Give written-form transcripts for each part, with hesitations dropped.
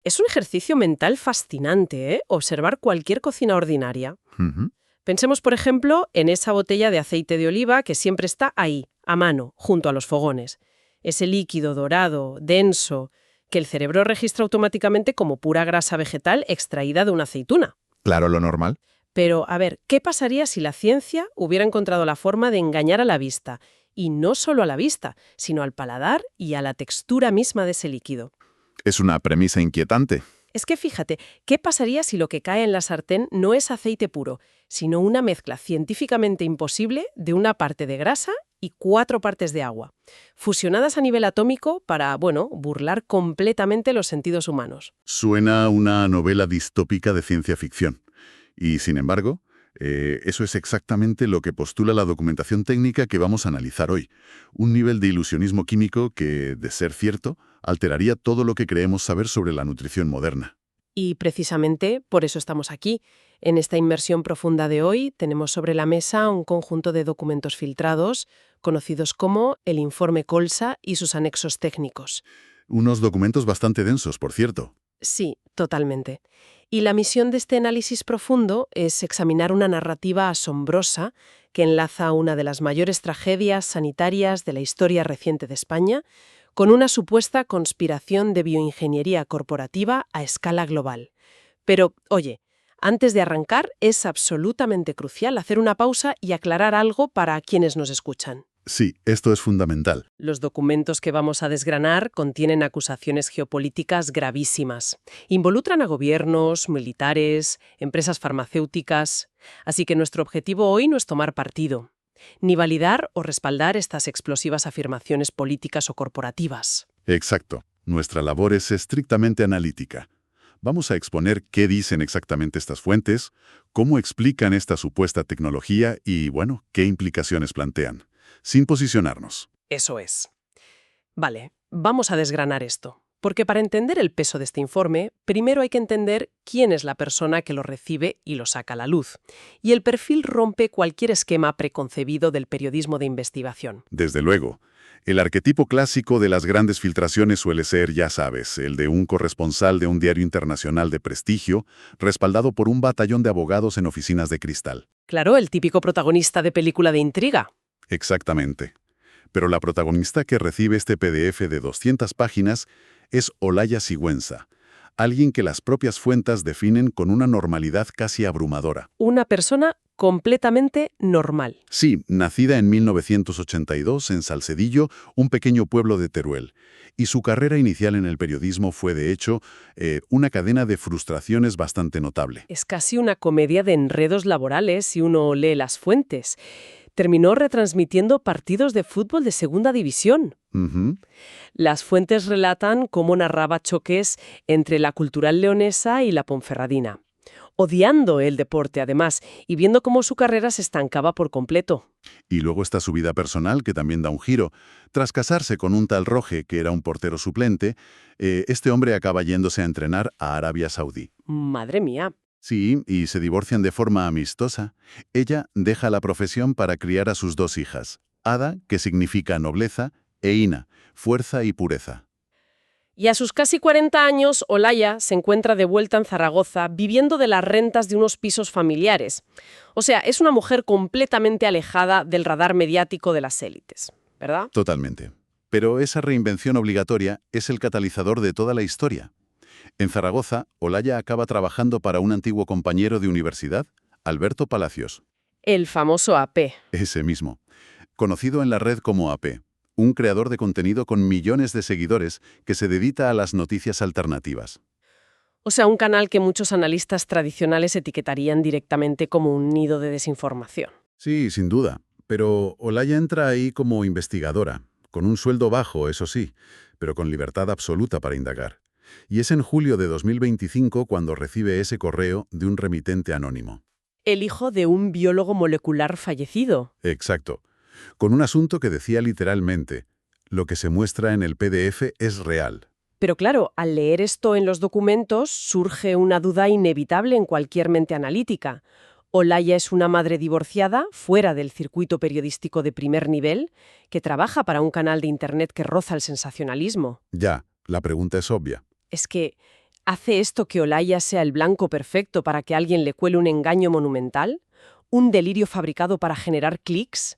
Es un ejercicio mental fascinante, ¿eh? Observar cualquier cocina ordinaria. Ujú. Pensemos, por ejemplo, en esa botella de aceite de oliva que siempre está ahí, a mano, junto a los fogones. Ese líquido dorado, denso, que el cerebro registra automáticamente como pura grasa vegetal extraída de una aceituna. Claro, lo normal. Pero, a ver, ¿qué pasaría si la ciencia hubiera encontrado la forma de engañar a la vista? Y no solo a la vista, sino al paladar y a la textura misma de ese líquido. Es una premisa inquietante. Es que fíjate, ¿qué pasaría si lo que cae en la sartén no es aceite puro, sino una mezcla científicamente imposible de una parte de grasa y 4 partes de agua, fusionadas a nivel atómico para, bueno, burlar completamente los sentidos humanos? Suena a una novela distópica de ciencia ficción. Y, sin embargo, eso es exactamente lo que postula la documentación técnica que vamos a analizar hoy. Un nivel de ilusionismo químico que, de ser cierto, alteraría todo lo que creemos saber sobre la nutrición moderna. Y precisamente por eso estamos aquí. En esta inmersión profunda de hoy tenemos sobre la mesa un conjunto de documentos filtrados, conocidos como el Informe Colsa y sus anexos técnicos. Unos documentos bastante densos, por cierto. Sí, totalmente. Y la misión de este análisis profundo es examinar una narrativa asombrosa que enlaza una de las mayores tragedias sanitarias de la historia reciente de España con una supuesta conspiración de bioingeniería corporativa a escala global. Pero, oye, antes de arrancar, es absolutamente crucial hacer una pausa y aclarar algo para quienes nos escuchan. Sí, esto es fundamental. Los documentos que vamos a desgranar contienen acusaciones geopolíticas gravísimas. Involucran a gobiernos, militares, empresas farmacéuticas. Así que nuestro objetivo hoy no es tomar partido, ni validar o respaldar estas explosivas afirmaciones políticas o corporativas. Exacto. Nuestra labor es estrictamente analítica. Vamos a exponer qué dicen exactamente estas fuentes, cómo explican esta supuesta tecnología y, bueno, qué implicaciones plantean, sin posicionarnos. Eso es. Vale, vamos a desgranar esto. Porque para entender el peso de este informe, primero hay que entender quién es la persona que lo recibe y lo saca a la luz. Y el perfil rompe cualquier esquema preconcebido del periodismo de investigación. Desde luego, el arquetipo clásico de las grandes filtraciones suele ser, ya sabes, el de un corresponsal de un diario internacional de prestigio, respaldado por un batallón de abogados en oficinas de cristal. Claro, el típico protagonista de película de intriga. Exactamente. Pero la protagonista que recibe este PDF de 200 páginas es Olaya Sigüenza, alguien que las propias fuentes definen con una normalidad casi abrumadora. Una persona completamente normal. Sí, nacida en 1982 en Salcedillo, un pequeño pueblo de Teruel. Y su carrera inicial en el periodismo fue, de hecho, una cadena de frustraciones bastante notable. Es casi una comedia de enredos laborales si uno lee las fuentes. Terminó retransmitiendo partidos de fútbol de segunda división. Ujú. Las fuentes relatan cómo narraba choques entre la Cultural Leonesa y la Ponferradina, odiando el deporte además y viendo cómo su carrera se estancaba por completo. Y luego está su vida personal, que también da un giro. Tras casarse con un tal Roge, que era un portero suplente, este hombre acaba yéndose a entrenar a Arabia Saudí. Madre mía. Sí, y se divorcian de forma amistosa. Ella deja la profesión para criar a sus 2 hijas, Ada, que significa nobleza, e Ina, fuerza y pureza. Y a sus casi 40 años, Olaya se encuentra de vuelta en Zaragoza, viviendo de las rentas de unos pisos familiares. O sea, es una mujer completamente alejada del radar mediático de las élites, ¿verdad? Totalmente. Pero esa reinvención obligatoria es el catalizador de toda la historia. En Zaragoza, Olaya acaba trabajando para un antiguo compañero de universidad, Alberto Palacios. El famoso AP. Ese mismo. Conocido en la red como AP, un creador de contenido con millones de seguidores que se dedica a las noticias alternativas. O sea, un canal que muchos analistas tradicionales etiquetarían directamente como un nido de desinformación. Sí, sin duda. Pero Olaya entra ahí como investigadora, con un sueldo bajo, eso sí, pero con libertad absoluta para indagar. Y es en julio de 2025 cuando recibe ese correo de un remitente anónimo. El hijo de un biólogo molecular fallecido. Exacto. Con un asunto que decía literalmente, lo que se muestra en el PDF es real. Pero claro, al leer esto en los documentos surge una duda inevitable en cualquier mente analítica. Olaya es una madre divorciada, fuera del circuito periodístico de primer nivel, que trabaja para un canal de Internet que roza el sensacionalismo. Ya, la pregunta es obvia. Es que, ¿Hace esto que Olaya sea el blanco perfecto para que alguien le cuele un engaño monumental? ¿Un delirio fabricado para generar clics?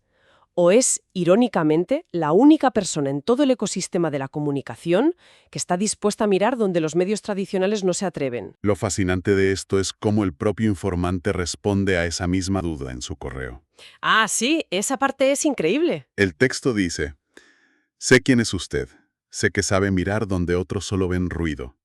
¿O es, irónicamente, la única persona en todo el ecosistema de la comunicación que está dispuesta a mirar donde los medios tradicionales no se atreven? Lo fascinante de esto es cómo el propio informante responde a esa misma duda en su correo. Ah, sí, esa parte es increíble. El texto dice: sé quién es usted. Sé que sabe mirar donde otros solo ven ruido.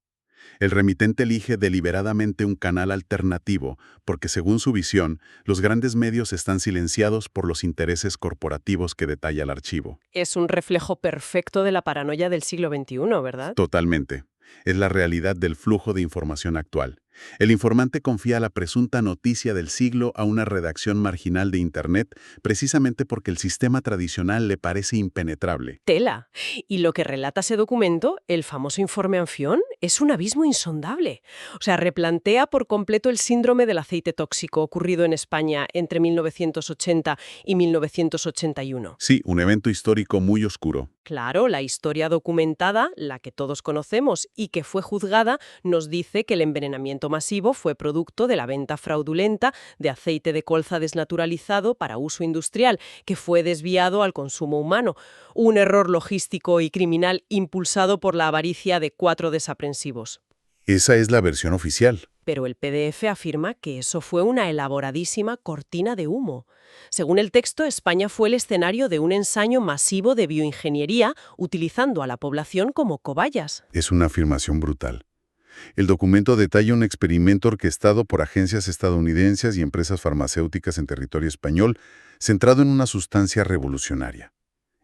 El remitente elige deliberadamente un canal alternativo porque, según su visión, los grandes medios están silenciados por los intereses corporativos que detalla el archivo. Es un reflejo perfecto de la paranoia del siglo XXI, ¿verdad? Totalmente. Es la realidad del flujo de información actual. El informante confía la presunta noticia del siglo a una redacción marginal de Internet precisamente porque el sistema tradicional le parece impenetrable. Tela. Y lo que relata ese documento, el famoso informe Anfión, es un abismo insondable. O sea, replantea por completo el síndrome del aceite tóxico ocurrido en España entre 1980 y 1981. Sí, un evento histórico muy oscuro. Claro, la historia documentada, la que todos conocemos y que fue juzgada, nos dice que el envenenamiento masivo fue producto de la venta fraudulenta de aceite de colza desnaturalizado para uso industrial, que fue desviado al consumo humano. Un error logístico y criminal impulsado por la avaricia de 4 desaprensivos. Esa es la versión oficial. Pero el PDF afirma que eso fue una elaboradísima cortina de humo. Según el texto, España fue el escenario de un ensayo masivo de bioingeniería utilizando a la población como cobayas. Es una afirmación brutal. El documento detalla un experimento orquestado por agencias estadounidenses y empresas farmacéuticas en territorio español, centrado en una sustancia revolucionaria,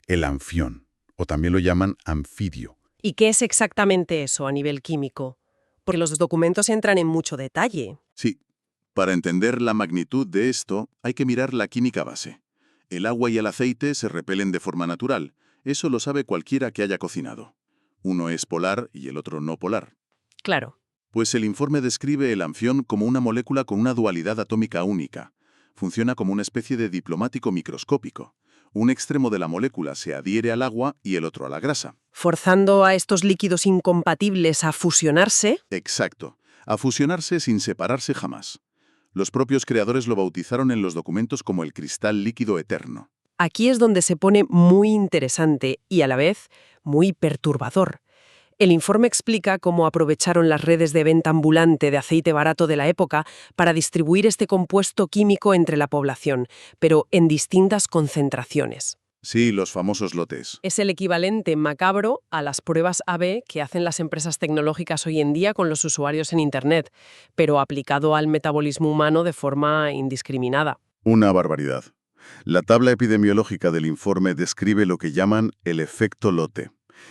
el anfión, o también lo llaman anfidio. ¿Y qué es exactamente eso a nivel químico? Porque los documentos entran en mucho detalle. Sí, para entender la magnitud de esto hay que mirar la química base. El agua y el aceite se repelen de forma natural. Eso lo sabe cualquiera que haya cocinado. Uno es polar y el otro no polar. Claro. Pues el informe describe el anfión como una molécula con una dualidad atómica única. Funciona como una especie de diplomático microscópico. Un extremo de la molécula se adhiere al agua y el otro a la grasa. Forzando a estos líquidos incompatibles a fusionarse. Exacto. A fusionarse sin separarse jamás. Los propios creadores lo bautizaron en los documentos como el cristal líquido eterno. Aquí es donde se pone muy interesante y a la vez muy perturbador. El informe explica cómo aprovecharon las redes de venta ambulante de aceite barato de la época para distribuir este compuesto químico entre la población, pero en distintas concentraciones. Sí, los famosos lotes. Es el equivalente macabro a las pruebas AB que hacen las empresas tecnológicas hoy en día con los usuarios en Internet, pero aplicado al metabolismo humano de forma indiscriminada. Una barbaridad. La tabla epidemiológica del informe describe lo que llaman el efecto lote,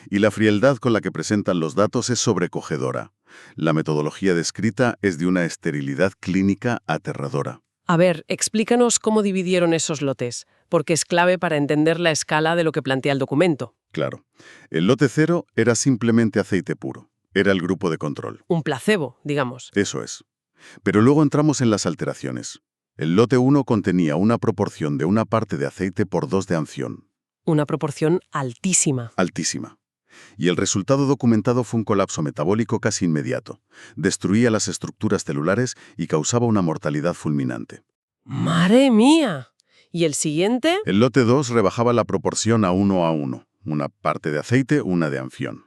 y la frialdad con la que presentan los datos es sobrecogedora. La metodología descrita es de una esterilidad clínica aterradora. A ver, explícanos cómo dividieron esos lotes, porque es clave para entender la escala de lo que plantea el documento. Claro, el lote 0 era simplemente aceite puro. Era el grupo de control. Un placebo, digamos. Eso es. Pero luego entramos en las alteraciones. El lote 1 contenía una proporción de 1 parte de aceite por 2 de anfión. Una proporción altísima. Altísima. Y el resultado documentado fue un colapso metabólico casi inmediato. Destruía las estructuras celulares y causaba una mortalidad fulminante. ¡Madre mía! ¿Y el siguiente? El lote 2 rebajaba la proporción a 1:1. Una parte de aceite, una de anfión.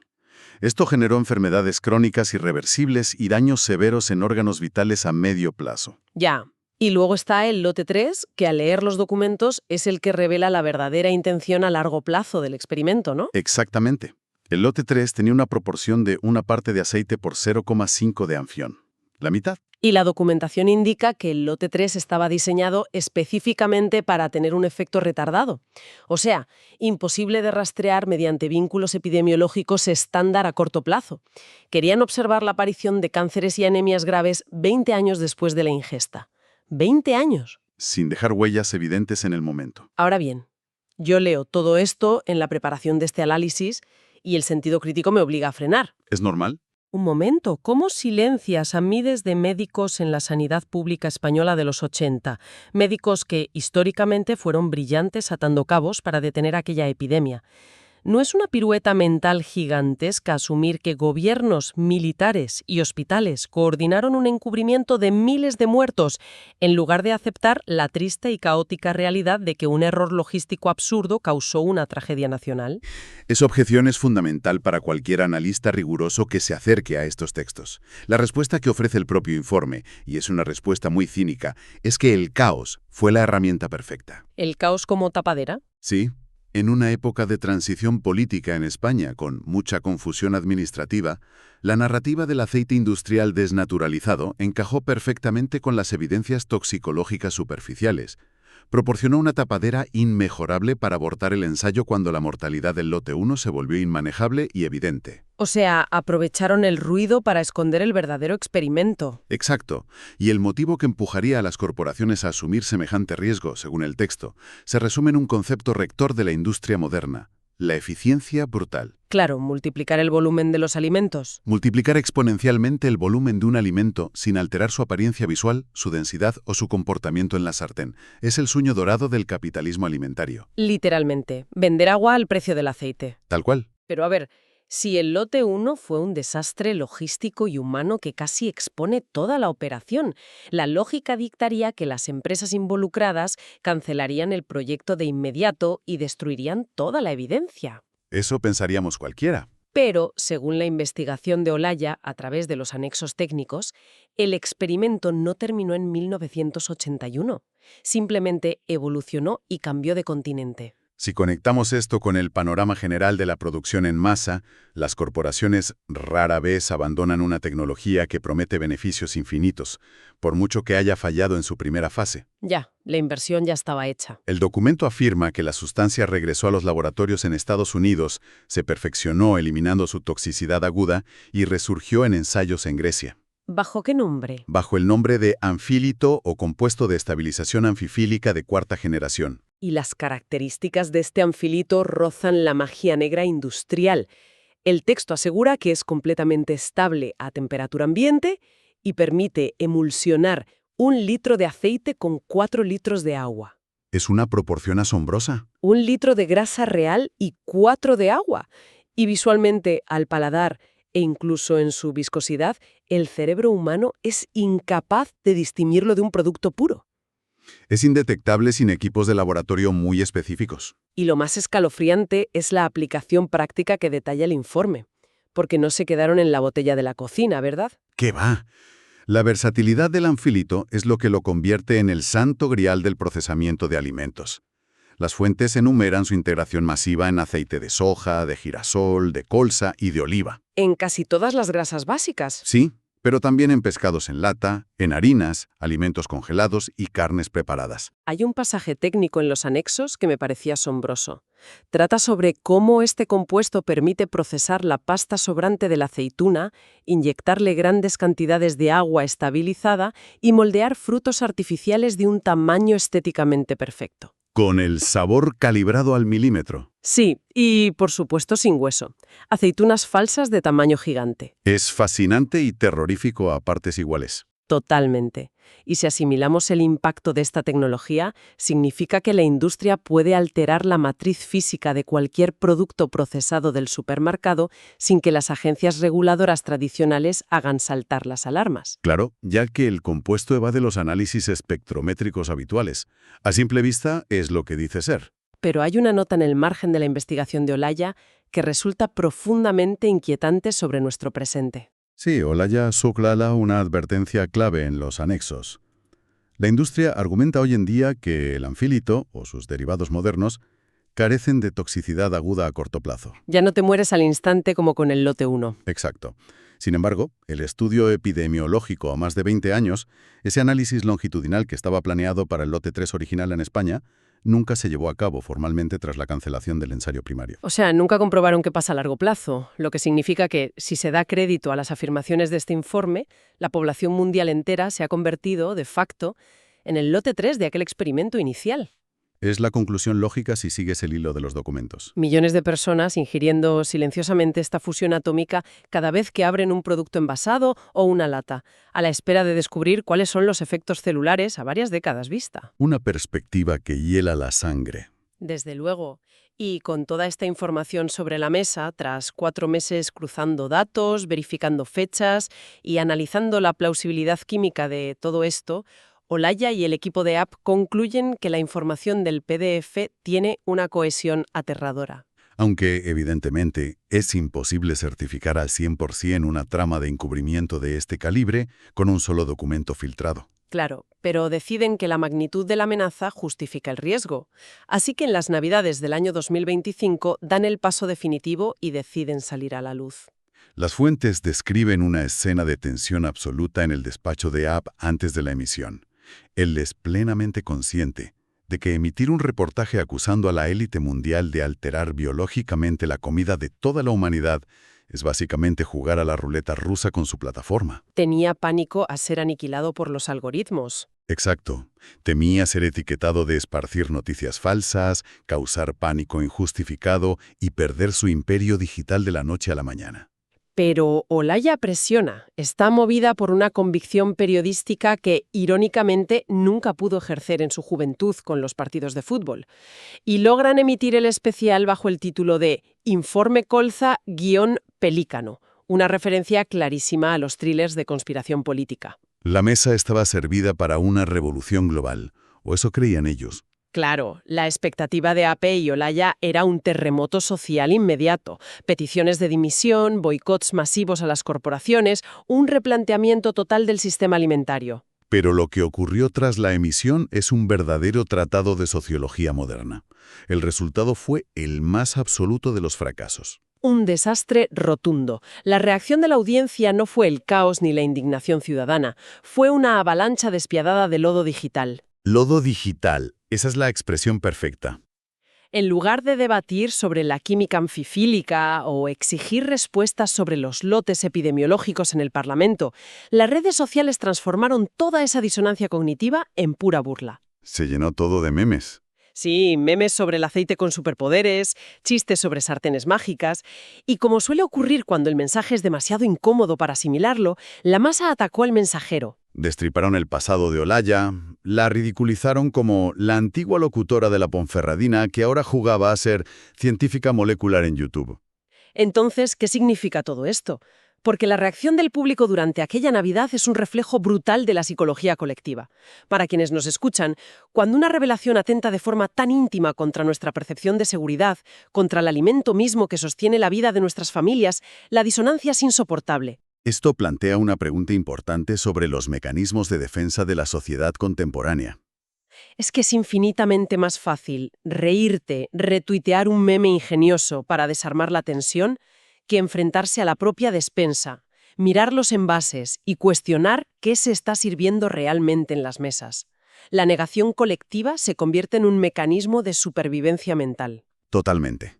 Esto generó enfermedades crónicas irreversibles y daños severos en órganos vitales a medio plazo. Ya. Y luego está el lote 3, que al leer los documentos es el que revela la verdadera intención a largo plazo del experimento, ¿no? Exactamente. El lote 3 tenía una proporción de 1 parte de aceite por 0,5 de anfión. La mitad. Y la documentación indica que el lote 3 estaba diseñado específicamente para tener un efecto retardado. O sea, imposible de rastrear mediante vínculos epidemiológicos estándar a corto plazo. Querían observar la aparición de cánceres y anemias graves 20 años después de la ingesta. ¡20 años! Sin dejar huellas evidentes en el momento. Ahora bien, yo leo todo esto en la preparación de este análisis y el sentido crítico me obliga a frenar. ¿Es normal? Un momento, ¿cómo silencias a miles de médicos en la sanidad pública española de los 80? Médicos que históricamente fueron brillantes atando cabos para detener aquella epidemia. ¿No es una pirueta mental gigantesca asumir que gobiernos, militares y hospitales coordinaron un encubrimiento de miles de muertos en lugar de aceptar la triste y caótica realidad de que un error logístico absurdo causó una tragedia nacional? Esa objeción es fundamental para cualquier analista riguroso que se acerque a estos textos. La respuesta que ofrece el propio informe, y es una respuesta muy cínica, es que el caos fue la herramienta perfecta. ¿El caos como tapadera? Sí. En una época de transición política en España, con mucha confusión administrativa, la narrativa del aceite industrial desnaturalizado encajó perfectamente con las evidencias toxicológicas superficiales. Proporcionó una tapadera inmejorable para abortar el ensayo cuando la mortalidad del lote 1 se volvió inmanejable y evidente. O sea, aprovecharon el ruido para esconder el verdadero experimento. Exacto. Y el motivo que empujaría a las corporaciones a asumir semejante riesgo, según el texto, se resume en un concepto rector de la industria moderna: la eficiencia brutal. Claro, multiplicar el volumen de los alimentos. Multiplicar exponencialmente el volumen de un alimento sin alterar su apariencia visual, su densidad o su comportamiento en la sartén. Es el sueño dorado del capitalismo alimentario. Literalmente, vender agua al precio del aceite. Tal cual. Pero a ver, si el lote 1 fue un desastre logístico y humano que casi expone toda la operación, la lógica dictaría que las empresas involucradas cancelarían el proyecto de inmediato y destruirían toda la evidencia. Eso pensaríamos cualquiera. Pero, según la investigación de Olaya, a través de los anexos técnicos, el experimento no terminó en 1981. Simplemente evolucionó y cambió de continente. Si conectamos esto con el panorama general de la producción en masa, las corporaciones rara vez abandonan una tecnología que promete beneficios infinitos, por mucho que haya fallado en su primera fase. Ya, la inversión ya estaba hecha. El documento afirma que la sustancia regresó a los laboratorios en Estados Unidos, se perfeccionó eliminando su toxicidad aguda y resurgió en ensayos en Grecia. ¿Bajo qué nombre? Bajo el nombre de anfílito o compuesto de estabilización anfifílica de cuarta generación. Y las características de este anfilito rozan la magia negra industrial. El texto asegura que es completamente estable a temperatura ambiente y permite emulsionar 1 litro de aceite con 4 litros de agua. Es una proporción asombrosa. 1 litro de grasa real y 4 de agua. Y visualmente, al paladar e incluso en su viscosidad, el cerebro humano es incapaz de distinguirlo de un producto puro. Es indetectable sin equipos de laboratorio muy específicos. Y lo más escalofriante es la aplicación práctica que detalla el informe, porque no se quedaron en la botella de la cocina, ¿verdad? ¿Qué va? La versatilidad del anfílito es lo que lo convierte en el santo grial del procesamiento de alimentos. Las fuentes enumeran su integración masiva en aceite de soja, de girasol, de colza y de oliva. En casi todas las grasas básicas. Sí, pero también en pescados en lata, en harinas, alimentos congelados y carnes preparadas. Hay un pasaje técnico en los anexos que me parecía asombroso. Trata sobre cómo este compuesto permite procesar la pasta sobrante de la aceituna, inyectarle grandes cantidades de agua estabilizada y moldear frutos artificiales de un tamaño estéticamente perfecto. Con el sabor calibrado al milímetro. Sí, y por supuesto sin hueso. Aceitunas falsas de tamaño gigante. Es fascinante y terrorífico a partes iguales. Totalmente. Y si asimilamos el impacto de esta tecnología, significa que la industria puede alterar la matriz física de cualquier producto procesado del supermercado sin que las agencias reguladoras tradicionales hagan saltar las alarmas. Claro, ya que el compuesto evade los análisis espectrométricos habituales. A simple vista es lo que dice ser. Pero hay una nota en el margen de la investigación de Olaya que resulta profundamente inquietante sobre nuestro presente. Sí, Olaya subraya una advertencia clave en los anexos. La industria argumenta hoy en día que el anfílito, o sus derivados modernos, carecen de toxicidad aguda a corto plazo. Ya no te mueres al instante como con el lote 1. Exacto. Sin embargo, el estudio epidemiológico a más de 20 años, ese análisis longitudinal que estaba planeado para el lote 3 original en España, nunca se llevó a cabo formalmente tras la cancelación del ensayo primario. O sea, nunca comprobaron qué pasa a largo plazo, lo que significa que, si se da crédito a las afirmaciones de este informe, la población mundial entera se ha convertido, de facto, en el lote 3 de aquel experimento inicial. Es la conclusión lógica si sigues el hilo de los documentos. Millones de personas ingiriendo silenciosamente esta fusión atómica cada vez que abren un producto envasado o una lata, a la espera de descubrir cuáles son los efectos celulares a varias décadas vista. Una perspectiva que hiela la sangre. Desde luego. Y con toda esta información sobre la mesa, tras 4 meses cruzando datos, verificando fechas y analizando la plausibilidad química de todo esto, Olaya y el equipo de App concluyen que la información del PDF tiene una cohesión aterradora. Aunque, evidentemente, es imposible certificar al 100% una trama de encubrimiento de este calibre con un solo documento filtrado. Claro, pero deciden que la magnitud de la amenaza justifica el riesgo. Así que en las Navidades del año 2025 dan el paso definitivo y deciden salir a la luz. Las fuentes describen una escena de tensión absoluta en el despacho de App antes de la emisión. Él es plenamente consciente de que emitir un reportaje acusando a la élite mundial de alterar biológicamente la comida de toda la humanidad es básicamente jugar a la ruleta rusa con su plataforma. Tenía pánico a ser aniquilado por los algoritmos. Exacto. Temía ser etiquetado de esparcir noticias falsas, causar pánico injustificado y perder su imperio digital de la noche a la mañana. Pero Olaya presiona. Está movida por una convicción periodística que, irónicamente, nunca pudo ejercer en su juventud con los partidos de fútbol. Y logran emitir el especial bajo el título de Informe Colza-Pelícano, una referencia clarísima a los thrillers de conspiración política. La mesa estaba servida para una revolución global, o eso creían ellos. Claro, la expectativa de AP y Olaya era un terremoto social inmediato, peticiones de dimisión, boicots masivos a las corporaciones, un replanteamiento total del sistema alimentario. Pero lo que ocurrió tras la emisión es un verdadero tratado de sociología moderna. El resultado fue el más absoluto de los fracasos. Un desastre rotundo. La reacción de la audiencia no fue el caos ni la indignación ciudadana, fue una avalancha despiadada de lodo digital. Lodo digital, esa es la expresión perfecta. En lugar de debatir sobre la química anfifílica o exigir respuestas sobre los lotes epidemiológicos en el Parlamento, las redes sociales transformaron toda esa disonancia cognitiva en pura burla. Se llenó todo de memes. Sí, memes sobre el aceite con superpoderes, chistes sobre sartenes mágicas, y como suele ocurrir cuando el mensaje es demasiado incómodo para asimilarlo, la masa atacó al mensajero. Destriparon el pasado de Olaya, la ridiculizaron como la antigua locutora de la Ponferradina que ahora jugaba a ser científica molecular en YouTube. Entonces, ¿qué significa todo esto? Porque la reacción del público durante aquella Navidad es un reflejo brutal de la psicología colectiva. Para quienes nos escuchan, cuando una revelación atenta de forma tan íntima contra nuestra percepción de seguridad, contra el alimento mismo que sostiene la vida de nuestras familias, la disonancia es insoportable. Esto plantea una pregunta importante sobre los mecanismos de defensa de la sociedad contemporánea. Es que es infinitamente más fácil reírte, retuitear un meme ingenioso para desarmar la tensión que enfrentarse a la propia despensa, mirar los envases y cuestionar qué se está sirviendo realmente en las mesas. La negación colectiva se convierte en un mecanismo de supervivencia mental. Totalmente.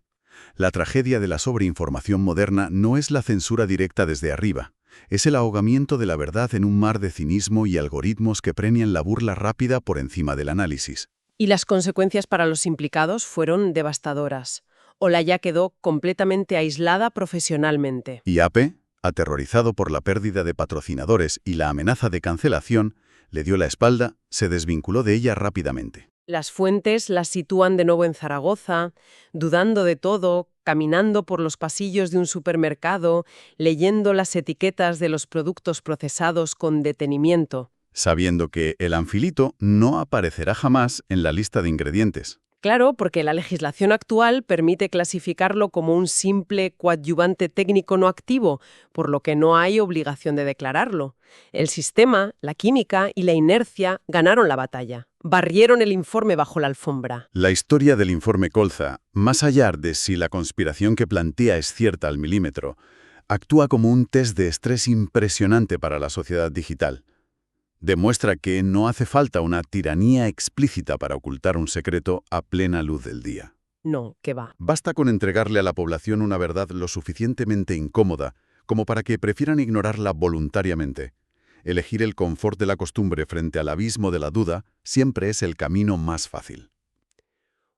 La tragedia de la sobreinformación moderna no es la censura directa desde arriba, es el ahogamiento de la verdad en un mar de cinismo y algoritmos que premian la burla rápida por encima del análisis. Y las consecuencias para los implicados fueron devastadoras. Olaya quedó completamente aislada profesionalmente. Y AP, aterrorizado por la pérdida de patrocinadores y la amenaza de cancelación, le dio la espalda, se desvinculó de ella rápidamente. Las fuentes las sitúan de nuevo en Zaragoza, dudando de todo, caminando por los pasillos de un supermercado, leyendo las etiquetas de los productos procesados con detenimiento. Sabiendo que el anfilito no aparecerá jamás en la lista de ingredientes. Claro, porque la legislación actual permite clasificarlo como un simple coadyuvante técnico no activo, por lo que no hay obligación de declararlo. El sistema, la química y la inercia ganaron la batalla. Barrieron el informe bajo la alfombra. La historia del informe Colza, más allá de si la conspiración que plantea es cierta al milímetro, actúa como un test de estrés impresionante para la sociedad digital. Demuestra que no hace falta una tiranía explícita para ocultar un secreto a plena luz del día. No, ¿qué va? Basta con entregarle a la población una verdad lo suficientemente incómoda como para que prefieran ignorarla voluntariamente. Elegir el confort de la costumbre frente al abismo de la duda siempre es el camino más fácil.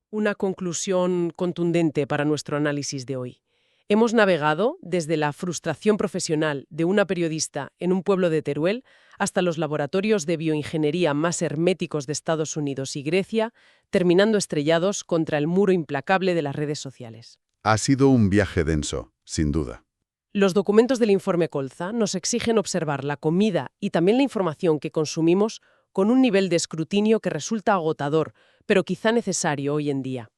Una conclusión contundente para nuestro análisis de hoy. Hemos navegado desde la frustración profesional de una periodista en un pueblo de Teruel hasta los laboratorios de bioingeniería más herméticos de Estados Unidos y Grecia, terminando estrellados contra el muro implacable de las redes sociales. Ha sido un viaje denso, sin duda. Los documentos del informe Colza nos exigen observar la comida y también la información que consumimos con un nivel de escrutinio que resulta agotador, pero quizá necesario hoy en día.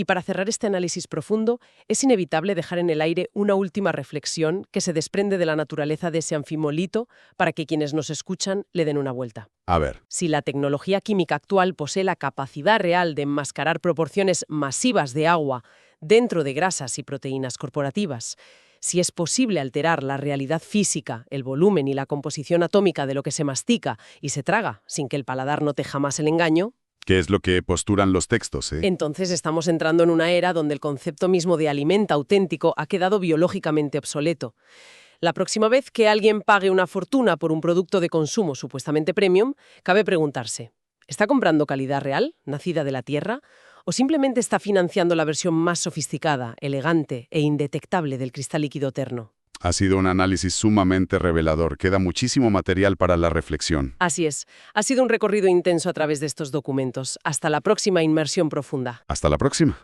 Y para cerrar este análisis profundo, es inevitable dejar en el aire una última reflexión que se desprende de la naturaleza de ese anfimolito para que quienes nos escuchan le den una vuelta. A ver. Si la tecnología química actual posee la capacidad real de enmascarar proporciones masivas de agua dentro de grasas y proteínas corporativas, si es posible alterar la realidad física, el volumen y la composición atómica de lo que se mastica y se traga sin que el paladar note jamás el engaño, ¿Qué es lo que postulan los textos, entonces estamos entrando en una era donde el concepto mismo de alimento auténtico ha quedado biológicamente obsoleto. La próxima vez que alguien pague una fortuna por un producto de consumo supuestamente premium, cabe preguntarse, ¿está comprando calidad real, nacida de la tierra, o simplemente está financiando la versión más sofisticada, elegante e indetectable del cristal líquido eterno? Ha sido un análisis sumamente revelador. Queda muchísimo material para la reflexión. Así es. Ha sido un recorrido intenso a través de estos documentos. Hasta la próxima inmersión profunda. Hasta la próxima.